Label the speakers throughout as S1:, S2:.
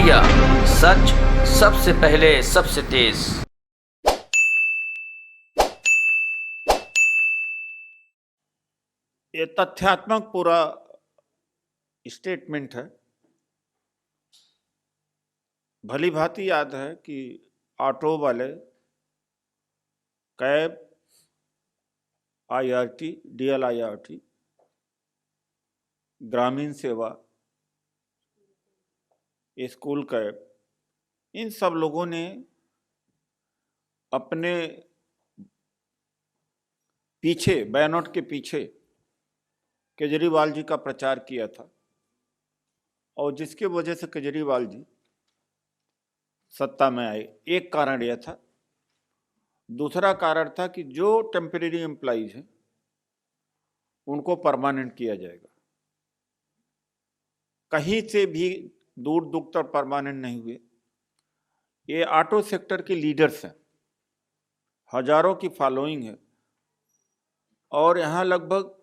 S1: India, सच सबसे पहले सबसे तेज।
S2: ये तथ्यात्मक पूरा स्टेटमेंट है। भली भांति याद है कि ऑटो वाले, कैब, आईआरटी, डीएल-आईआरटी, ग्रामीण सेवा, स्कूल कैब, इन सब लोगों ने अपने पीछे, बैनर के पीछे केजरीवाल जी का प्रचार किया था और जिसके वजह से केजरीवाल जी सत्ता में आए। एक कारण यह था। दूसरा कारण था कि जो टेम्परेरी एम्प्लॉइज हैं उनको परमानेंट किया जाएगा। कहीं से भी दूर दूर तक परमानेंट नहीं हुए। ये ऑटो सेक्टर के लीडर्स हैं, हजारों की फॉलोइंग है और यहाँ लगभग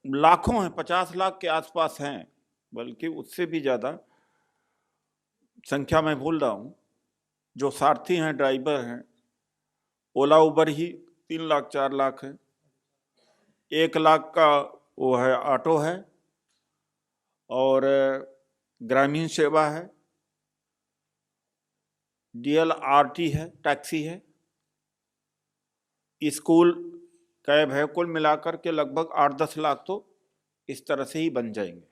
S2: लाखों हैं, 50 लाख के आसपास हैं, बल्कि उससे भी ज्यादा संख्या मैं भूल रहा हूं, जो सारथी हैं, ड्राइवर हैं। ओला उबर ही 3 लाख 4 लाख है। 1 लाख का वो है ऑटो है और ग्रामीण सेवा है, डीएल-आरटी है, टैक्सी है, स्कूल कैब है। कुल मिलाकर के लगभग 8-10 लाख तो इस तरह से ही बन जाएंगे।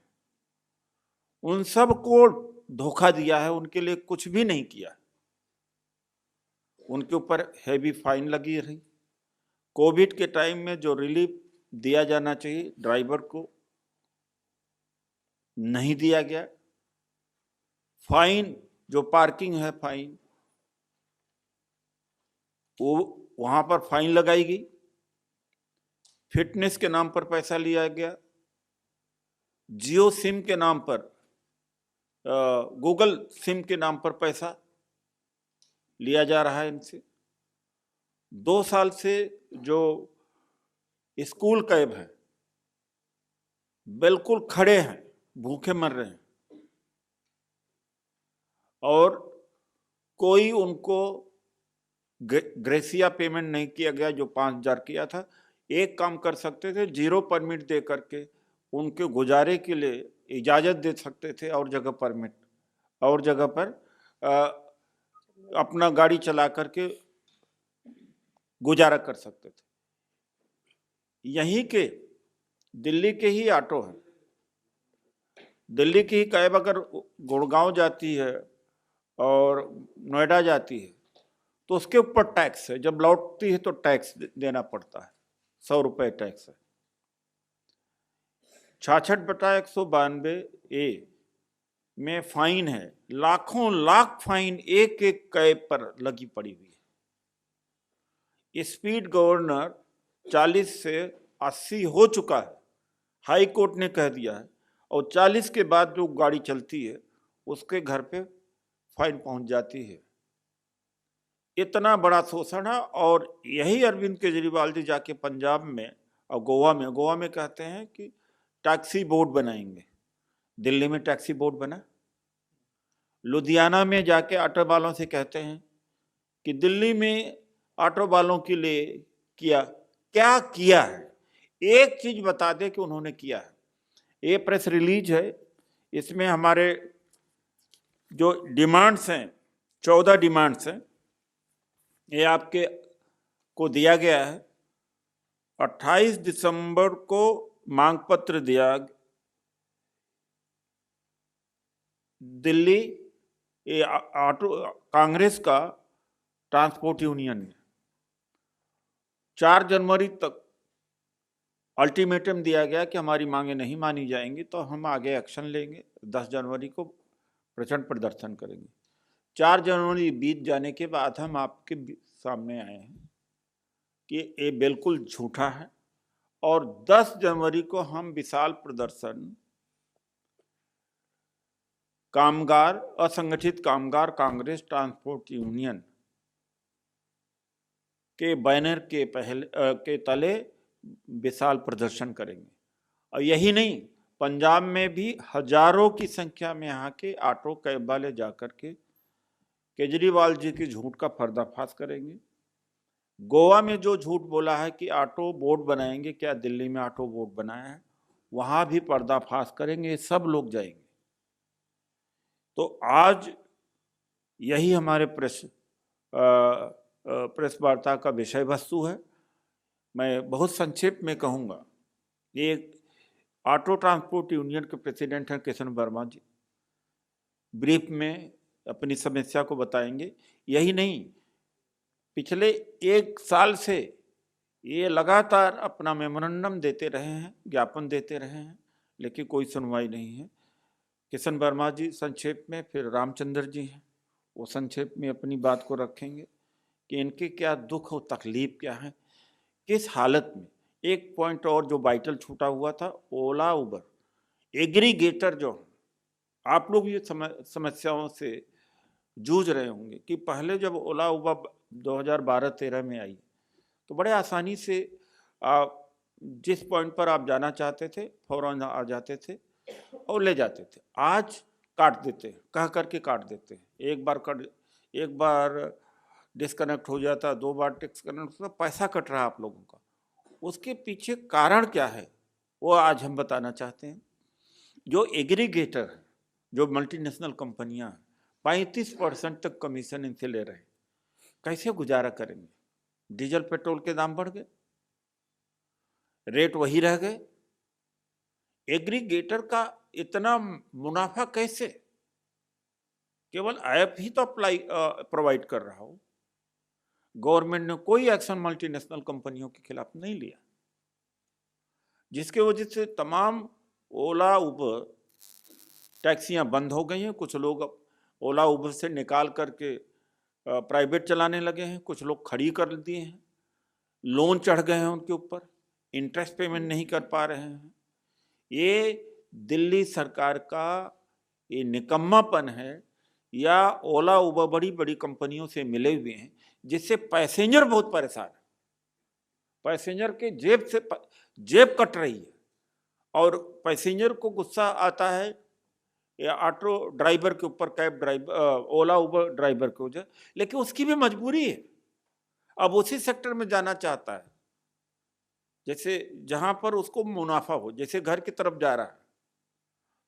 S2: उन सब को धोखा दिया है, उनके लिए कुछ भी नहीं किया। उनके ऊपर हैवी फाइन लगी रही। कोविड के टाइम में जो रिलीफ दिया जाना चाहिए ड्राइवर को, नहीं दिया गया। फाइन, जो पार्किंग है फाइन, वो वहां पर फाइन लगाई गई। फिटनेस के नाम पर पैसा लिया गया। जियो सिम के नाम पर, गूगल सिम के नाम पर पैसा लिया जा रहा है इनसे। 2 साल से जो स्कूल कैब है बिल्कुल खड़े हैं, भूखे मर रहे हैं और कोई उनको ग्रेसिया पेमेंट नहीं किया गया जो 5,000 किया था। एक काम कर सकते थे, 0 परमिट दे करके उनके गुजारे के लिए इजाजत दे सकते थे और जगह परमिट, और जगह पर अपना गाड़ी चला करके गुजारा कर सकते थे। यहीं के दिल्ली के ही ऑटो है, दिल्ली की ही कैब अगर गुड़गांव जाती है और नोएडा जाती है तो उसके ऊपर टैक्स है। जब लौटती है तो टैक्स देना पड़ता है, 100 रुपये टैक्स है। 66/192A में फाइन है, लाखों लाख फाइन एक एक कैब पर लगी पड़ी हुई है। स्पीड गवर्नर 40 से 80 हो चुका है, हाई कोर्ट ने कह दिया है, और 40 के बाद जो गाड़ी चलती है उसके घर पे फाइन पहुंच जाती है। इतना बड़ा शोषण है। और यही अरविंद केजरीवाल जी जाके पंजाब में और गोवा में कहते हैं कि टैक्सी बोर्ड बनाएंगे। दिल्ली में टैक्सी बोर्ड बना, लुधियाना में जाके ऑटो वालों से कहते हैं कि दिल्ली में ऑटो वालों के लिए क्या किया है। एक चीज बता दे कि उन्होंने किया है। ये प्रेस रिलीज है, इसमें हमारे जो डिमांड्स हैं, 14 डिमांड्स हैं, ये आपके को दिया गया है। 28 दिसंबर को मांग पत्र दिया दिल्ली ऑटो कांग्रेस का ट्रांसपोर्ट यूनियन ने। 4 जनवरी तक अल्टीमेटम दिया गया कि हमारी मांगे नहीं मानी जाएंगी तो हम आगे एक्शन लेंगे। 10 जनवरी को प्रचंड प्रदर्शन करेंगे। 4 जनवरी बीत जाने के बाद हम आपके सामने आए हैं कि ये बिल्कुल झूठा है, और 10 जनवरी को हम विशाल प्रदर्शन कामगार, असंगठित कामगार कांग्रेस ट्रांसपोर्ट यूनियन के बैनर के तले विशाल प्रदर्शन करेंगे। और यही नहीं, पंजाब में भी हजारों की संख्या में यहाँ के ऑटो कैब वाले जाकर के केजरीवाल जी की झूठ का पर्दाफाश करेंगे। गोवा में जो झूठ बोला है कि ऑटो बोर्ड बनाएंगे, क्या दिल्ली में ऑटो बोर्ड बनाया है, वहां भी पर्दाफाश करेंगे, सब लोग जाएंगे। तो आज यही हमारे प्रेस वार्ता का विषय वस्तु है। मैं बहुत संक्षेप में कहूँगा, एक ऑटो ट्रांसपोर्ट यूनियन के प्रेसिडेंट हैं किशन वर्मा जी, ब्रीफ में अपनी समस्या को बताएंगे। यही नहीं, पिछले 1 साल से ये लगातार अपना मेमोरेंडम देते रहे हैं, ज्ञापन देते रहे हैं, लेकिन कोई सुनवाई नहीं है। किशन वर्मा जी संक्षेप में, फिर रामचंद्र जी हैं, वो संक्षेप में अपनी बात को रखेंगे कि इनके क्या दुख और तकलीफ क्या है, किस हालत में। एक पॉइंट और जो वाइटल छूटा हुआ था, ओला उबर एग्रीगेटर जो, आप लोग ये समस्याओं से जूझ रहे होंगे कि पहले जब ओला उबर 2012-13 में आई तो बड़े आसानी से जिस पॉइंट पर आप जाना चाहते थे फौरन आ जाते थे और ले जाते थे। आज काट देते हैं, कह करके काट देते हैं। एक बार डिस्कनेक्ट हो जाता, 2 बार डिस्कनेक्ट होता, पैसा कट रहा आप लोगों का। उसके पीछे कारण क्या है वो आज हम बताना चाहते हैं। जो एग्रीगेटर है, जो मल्टीनेशनल कंपनियां 35% तक कमीशन इनसे ले रहे हैं, कैसे गुजारा करेंगे? डीजल पेट्रोल के दाम बढ़ गए, रेट वही रह गए, एग्रीगेटर का इतना मुनाफा कैसे? केवल ऐप ही तो प्रोवाइड कर रहा हो। गवर्नमेंट ने कोई एक्शन मल्टीनेशनल कंपनियों के खिलाफ नहीं लिया, जिसके वजह से तमाम ओला उबर टैक्सियां बंद हो गई हैं। कुछ लोग ओला उबर से निकाल करके प्राइवेट चलाने लगे हैं, कुछ लोग खड़ी कर दिए हैं, लोन चढ़ गए हैं उनके ऊपर, इंटरेस्ट पेमेंट नहीं कर पा रहे हैं। ये दिल्ली सरकार का ये निकम्मापन है, या ओला उबर बड़ी बड़ी कंपनियों से मिले हुए हैं, जिससे पैसेंजर बहुत परेशान है। पैसेंजर के जेब कट रही है, और पैसेंजर को गुस्सा आता है या ऑटो ड्राइवर के ऊपर, कैब ड्राइवर, ओला उबर ड्राइवर के वजह, लेकिन उसकी भी मजबूरी है। अब उसी सेक्टर में जाना चाहता है जैसे जहां पर उसको मुनाफा हो, जैसे घर की तरफ जा रहा है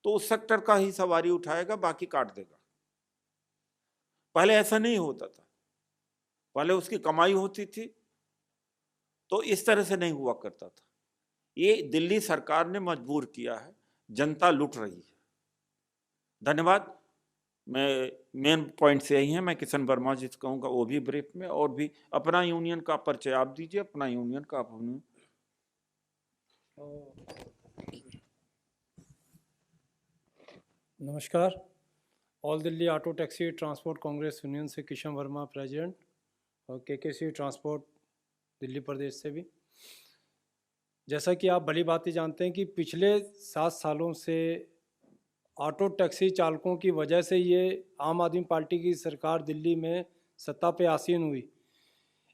S2: तो उस सेक्टर का ही सवारी उठाएगा, बाकी काट देगा। पहले ऐसा नहीं होता था, पहले उसकी कमाई होती थी तो इस तरह से नहीं हुआ करता था। ये दिल्ली सरकार ने मजबूर किया है, जनता लुट रही है। धन्यवाद। मैं मेन पॉइंट से यही है, मैं किशन वर्मा जी से कहूँगा वो भी ब्रीफ में, और भी अपना यूनियन का परिचय आप दीजिए, अपना यूनियन का आप।
S3: नमस्कार। All Delhi auto taxi transport Congress union से किशन वर्मा प्रेसिडेंट, और केकेसी ट्रांसपोर्ट दिल्ली प्रदेश से भी। जैसा कि आप भली बात ही जानते हैं कि पिछले 7 सालों से ऑटो टैक्सी चालकों की वजह से ये आम आदमी पार्टी की सरकार दिल्ली में सत्ता पे आसीन हुई।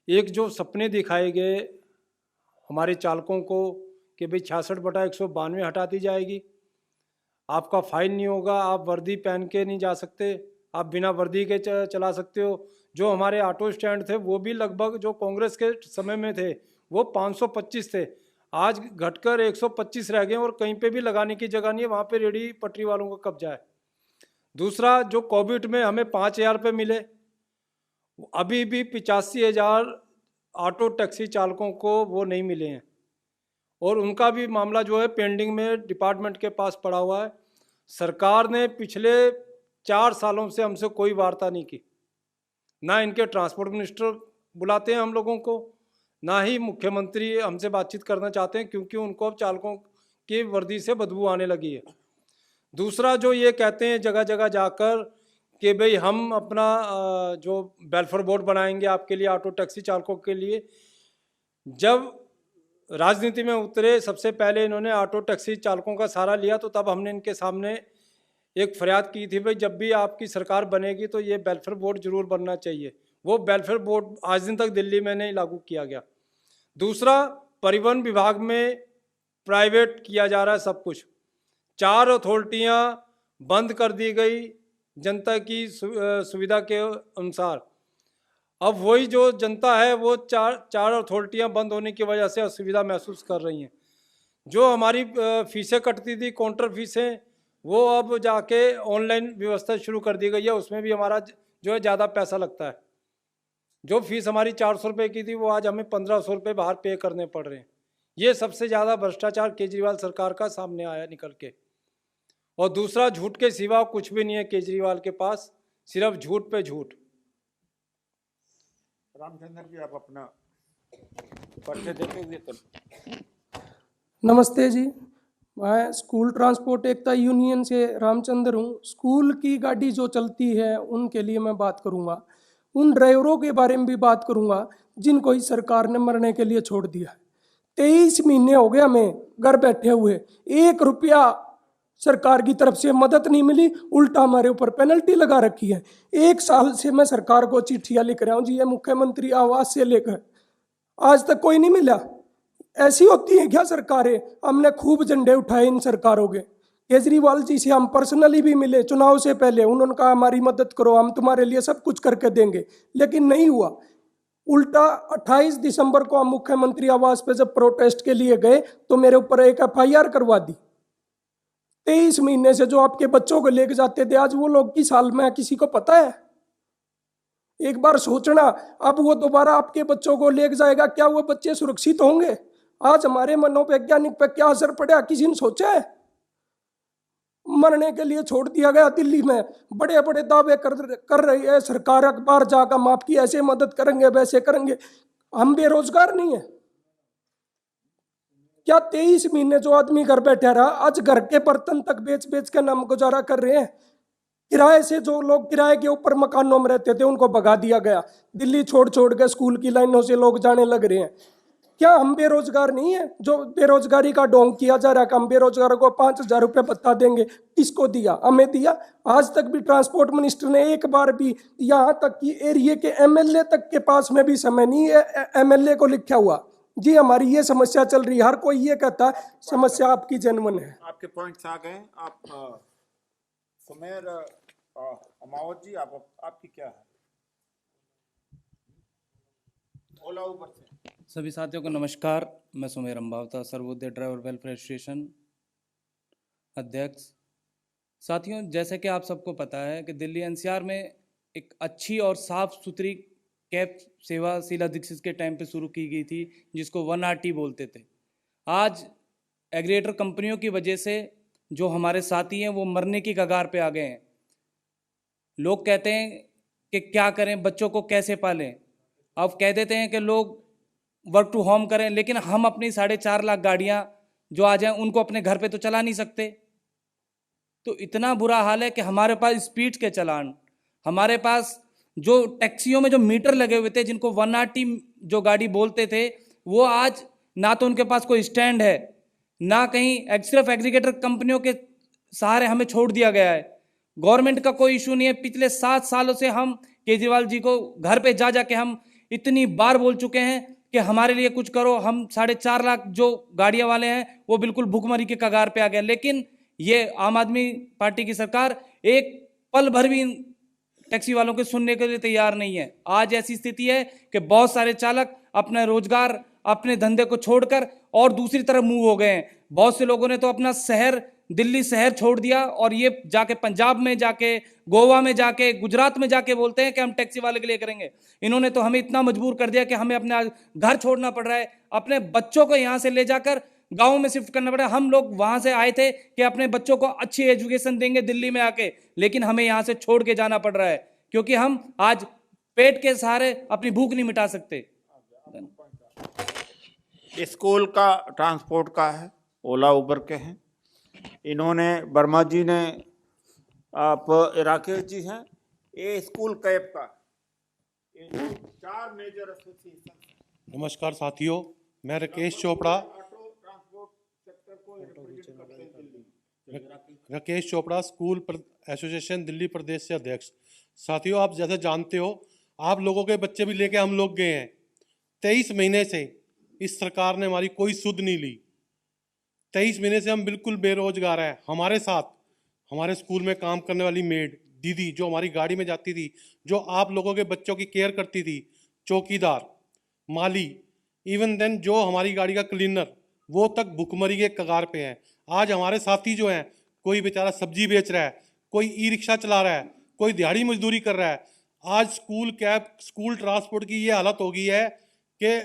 S3: एक जो सपने दिखाए गए हमारे चालकों को कि भाई 66/192 हटा दी जाएगी, आपका फाइन नहीं होगा, आप वर्दी पहन के नहीं जा सकते, आप बिना वर्दी के चला सकते हो। जो हमारे ऑटो स्टैंड थे वो भी लगभग जो कांग्रेस के समय में थे वो 525 थे, आज घटकर 125 रह गए, और कहीं पे भी लगाने की जगह नहीं है, वहाँ पे रेडी पटरी वालों का कब्जा है। दूसरा, जो कोविड में हमें 5,000 रुपये मिले, अभी भी 85,000 ऑटो टैक्सी चालकों को वो नहीं मिले हैं, और उनका भी मामला जो है पेंडिंग में डिपार्टमेंट के पास पड़ा हुआ है। सरकार ने पिछले 4 सालों से हमसे कोई वार्ता नहीं की, ना इनके ट्रांसपोर्ट मिनिस्टर बुलाते हैं हम लोगों को, ना ही मुख्यमंत्री हमसे बातचीत करना चाहते हैं, क्योंकि उनको अब चालकों की वर्दी से बदबू आने लगी है। दूसरा, जो ये कहते हैं जगह जगह जाकर कि भाई हम अपना जो वेलफेयर बोर्ड बनाएंगे आपके लिए, ऑटो टैक्सी चालकों के लिए। जब राजनीति में उतरे, सबसे पहले इन्होंने ऑटो टैक्सी चालकों का सहारा लिया, तो तब हमने इनके सामने एक फरियाद की थी, भाई जब भी आपकी सरकार बनेगी तो ये वेलफेयर बोर्ड जरूर बनना चाहिए। वो वेलफेयर बोर्ड आज दिन तक दिल्ली में नहीं लागू किया गया। दूसरा, परिवहन विभाग में प्राइवेट किया जा रहा है सब कुछ। 4 अथॉरिटियाँ बंद कर दी गई जनता की सुविधा के अनुसार। अब वही जो जनता है वो चार अथॉरिटियाँ बंद होने की वजह से असुविधा महसूस कर रही हैं। जो हमारी फीसें कटती थी, काउंटर फीसें, वो अब जाके ऑनलाइन व्यवस्था शुरू कर दी गई है। उसमें भी हमारा जो है ज़्यादा पैसा लगता है। जो फीस हमारी 400 रुपये की थी वो आज हमें 1500 रुपये बाहर पे करने पड़ रहे हैं। ये सबसे ज़्यादा भ्रष्टाचार केजरीवाल सरकार का सामने आया निकल के। और दूसरा, झूठ के सिवा कुछ भी नहीं है केजरीवाल के पास, सिर्फ झूठ पे झूठ।
S2: रामचंद्र जी, आप अपना परिचय देते हुए तो।
S4: नमस्ते जी, मैं स्कूल ट्रांसपोर्ट एकता यूनियन से रामचंद्र हूँ। स्कूल की गाड़ी जो चलती है उनके लिए मैं बात करूँगा। उन ड्राइवरों के बारे में भी बात करूँगा जिनको इस सरकार ने मरने के लिए छोड़ दिया है। 23 महीने हो गए हमें घर बैठे हुए, 1 रुपया सरकार की तरफ से मदद नहीं मिली, उल्टा हमारे ऊपर पेनल्टी लगा रखी है। 1 साल से मैं सरकार को चिट्ठियाँ लिख रहा हूँ जी, ये मुख्यमंत्री आवास से लेकर आज तक कोई नहीं मिला। ऐसी होती है क्या सरकारें? हमने खूब झंडे उठाए इन सरकारों के। केजरीवाल जी से हम पर्सनली भी मिले चुनाव से पहले, उन्होंने कहा हमारी मदद करो, हम तुम्हारे लिए सब कुछ करके देंगे, लेकिन नहीं हुआ। उल्टा 28 दिसंबर को हम मुख्यमंत्री आवास पे जब प्रोटेस्ट के लिए गए तो मेरे ऊपर एक FIR करवा दी। 23 महीने से जो आपके बच्चों को लेके जाते थे, आज वो लोग किस हाल में है किसी को पता है? एक बार सोचना, अब वो दोबारा आपके बच्चों को लेके जाएगा, क्या वो बच्चे सुरक्षित होंगे? आज हमारे मनोवैज्ञानिक पे क्या असर पड़ा किसी ने सोचा है? मरने के लिए छोड़ दिया गया। दिल्ली में बड़े बड़े दावे कर रही है सरकार, अखबार जाकर हम आपकी ऐसे मदद करेंगे वैसे करेंगे। हम बेरोजगार नहीं है क्या? 23 महीने जो आदमी घर बैठा रहा, आज घर के बर्तन तक बेच बेच के नाम गुजारा कर रहे हैं। किराए से जो लोग किराए के ऊपर मकानों में रहते थे उनको भगा दिया गया। दिल्ली छोड़ छोड़ के स्कूल की लाइनों से लोग जाने लग रहे हैं। क्या हम बेरोजगार नहीं है? जो बेरोजगारी का ढोंग किया जा रहा है, हम बेरोजगारों को 5000 रुपये भत्ता देंगे, किसको दिया? हमें दिया? आज तक भी ट्रांसपोर्ट मिनिस्टर ने एक बार भी, यहाँ तक कि एरिया के MLA तक के पास में भी समय नहीं है MLA को लिखा हुआ जी हमारी ये समस्या चल रही है। हर कोई ये कहता है समस्या आपकी जेन्युइन है।
S2: आपके पॉइंट्स आ गए। आप सुमेर अमावत जी, आपकी क्या है? ओला ऊबर से।
S5: सभी साथियों को नमस्कार। मैं Sumer Ambawata, Sarvodaya driver welfare association अध्यक्ष। साथियों, जैसे कि आप सबको पता है कि दिल्ली NCR में एक अच्छी और साफ सुथरी कैब सेवा शीला दीक्षित के टाइम पे शुरू की गई थी, जिसको 1RT बोलते थे। आज एग्रीगेटर कंपनियों की वजह से जो हमारे साथी हैं वो मरने की कगार पे आ गए हैं। लोग कहते हैं कि क्या करें, बच्चों को कैसे पालें। अब कह देते हैं कि लोग वर्क टू होम करें, लेकिन हम अपनी 4.5 लाख गाड़ियां जो आ जाएं उनको अपने घर पे तो चला नहीं सकते। तो इतना बुरा हाल है कि हमारे पास स्पीड के चालान, हमारे पास जो टैक्सियों में जो मीटर लगे हुए थे जिनको 1RT जो गाड़ी बोलते थे, वो आज ना तो उनके पास कोई स्टैंड है, ना कहीं, सिर्फ एग्रीगेटर कंपनियों के सहारे हमें छोड़ दिया गया है। गवर्नमेंट का कोई इशू नहीं है। पिछले 7 सालों से हम केजरीवाल जी को घर पे जा जाके हम इतनी बार बोल चुके हैं कि हमारे लिए कुछ करो। हम 4.5 लाख जो गाड़ियां वाले हैं वो बिल्कुल भूखमरी के कगार पे आ गए, लेकिन ये आम आदमी पार्टी की सरकार एक पल भर भी टैक्सी वालों के सुनने के लिए तैयार नहीं है। आज ऐसी स्थिति है कि बहुत सारे चालक अपना रोजगार, अपने धंधे को छोड़कर और दूसरी तरफ मूव हो गए हैं। बहुत से लोगों ने तो अपना शहर, दिल्ली शहर छोड़ दिया और ये जाके पंजाब में जाके, गोवा में जाके, गुजरात में जाके बोलते हैं कि हम टैक्सी वाले के लिए करेंगे। इन्होंने तो हमें इतना मजबूर कर दिया कि हमें अपना घर छोड़ना पड़ रहा है, अपने बच्चों को यहाँ से ले जाकर गाँव में शिफ्ट करना पड़ा। हम लोग वहाँ से आए थे कि अपने बच्चों को अच्छी एजुकेशन देंगे दिल्ली में आके, लेकिन हमें यहाँ से छोड़ के जाना पड़ रहा है क्योंकि हम आज पेट के सहारे अपनी भूख नहीं मिटा सकते।
S2: स्कूल का ट्रांसपोर्ट का है, ओला उबर के हैं। इन्होंने, वर्मा जी ने, आप राकेश जी हैं, ये स्कूल कैब का, ये 4 मेजर एसोसिएशन।
S6: नमस्कार साथियों, मैं Rakesh Chopra,
S2: auto transport sector को रिप्रेजेंट करते हैं दिल्ली।
S6: राकेश चोपड़ा, स्कूल एसोसिएशन दिल्ली प्रदेश से अध्यक्ष। साथियों, आप जैसे जानते हो, आप लोगों के बच्चे भी लेके हम लोग गए हैं। 23 महीने से इस सरकार ने हमारी कोई सुध नहीं ली। 23 महीने से हम बिल्कुल बेरोजगार हैं। हमारे साथ हमारे स्कूल में काम करने वाली मेड दीदी जो हमारी गाड़ी में जाती थी, जो आप लोगों के बच्चों की केयर करती थी, चौकीदार, माली, इवन देन जो हमारी गाड़ी का क्लीनर, वो तक भुखमरी के कगार पे हैं। आज हमारे साथी जो हैं, कोई बेचारा सब्जी बेच रहा है, कोई ई रिक्शा चला रहा है, कोई दिहाड़ी मजदूरी कर रहा है। आज स्कूल कैब, स्कूल ट्रांसपोर्ट की ये हालत हो गई है कि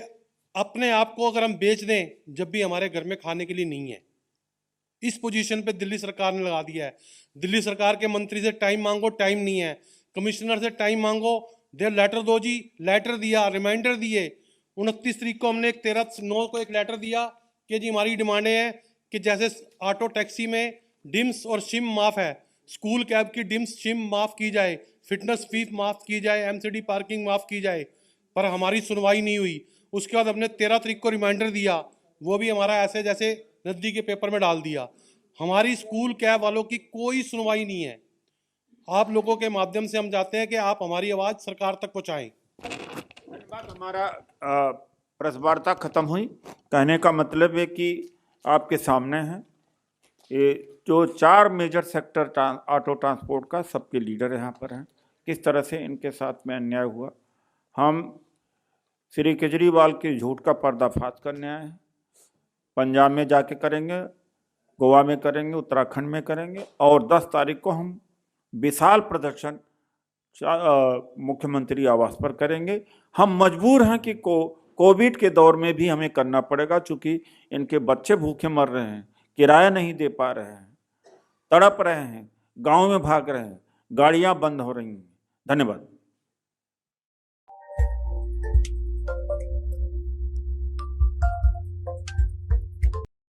S6: अपने आप को अगर हम बेच दें जब भी हमारे घर में खाने के लिए नहीं है। इस पोजीशन पे दिल्ली सरकार ने लगा दिया है। दिल्ली सरकार के मंत्री से टाइम मांगो, टाइम नहीं है। कमिश्नर से टाइम मांगो, दे लेटर दो जी, लेटर दिया, रिमाइंडर दिए। 29 तारीख को हमने 13/9 को एक लेटर दिया कि जी हमारी डिमांडें हैं कि जैसे ऑटो टैक्सी में डिम्स और शिम माफ़ है, स्कूल कैब की डिम्स शिम माफ़ की जाए, फिटनेस फीस माफ़ की जाए, एमसीडी पार्किंग माफ़ की जाए। पर हमारी सुनवाई नहीं हुई। उसके बाद हमने 13 तारीख को रिमाइंडर दिया, वो भी हमारा ऐसे जैसे नदी के पेपर में डाल दिया। हमारी स्कूल कैब वालों की कोई सुनवाई नहीं है। आप लोगों के माध्यम से हम चाहते हैं कि आप हमारी आवाज़ सरकार तक पहुँचाएँ।
S2: धन्यवाद। हमारा प्रेस वार्ता खत्म हुई। कहने का मतलब है कि आपके सामने है ये जो 4 मेजर सेक्टर ऑटो ट्रांसपोर्ट का, सबके लीडर यहाँ पर हैं। किस तरह से इनके साथ में अन्याय हुआ, हम श्री केजरीवाल के झूठ का पर्दाफाश करने आए हैं। पंजाब में जाके करेंगे, गोवा में करेंगे, उत्तराखंड में करेंगे, और 10 तारीख को हम विशाल प्रदर्शन मुख्यमंत्री आवास पर करेंगे। हम मजबूर हैं कि कोविड के दौर में भी हमें करना पड़ेगा, चूँकि इनके बच्चे भूखे मर रहे हैं, किराया नहीं दे पा रहे हैं, तड़प रहे हैं, गांव में भाग रहे हैं, गाड़ियां बंद हो रही हैं। धन्यवाद।